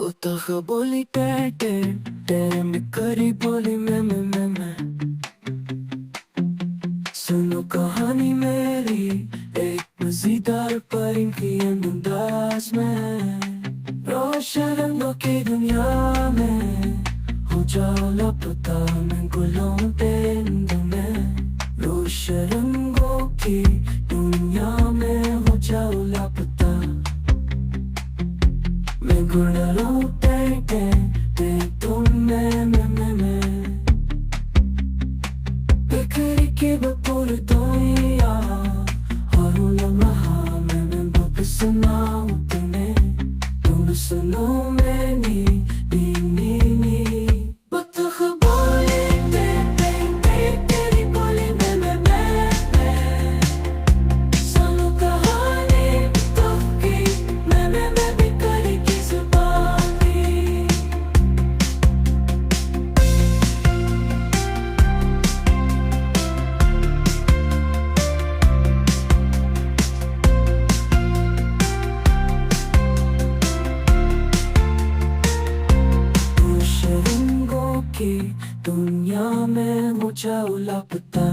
उतख बोली टे टे में करी बोली मैं सुनो कहानी मेरी एक मजेदार परिंद की अंदाज में। रोशन रंगों की दुनिया में हो जाओ लापता मैं गुलों तेंदु में। रोशन रंगों की दुनिया में हो जाओ लापता मैं गुलों टे तुम मैं बिखरी के बपुर दुनिया हरों लम्हा मैं बकसनाऊं तुम्हें तुम सुनो मैंने नी बतख बोले ते तेरी बोली मैं सुनो कहानी बतख की मैं बिखरी की जुबानी। रंगों की दुनिया में हो जाओ लापता।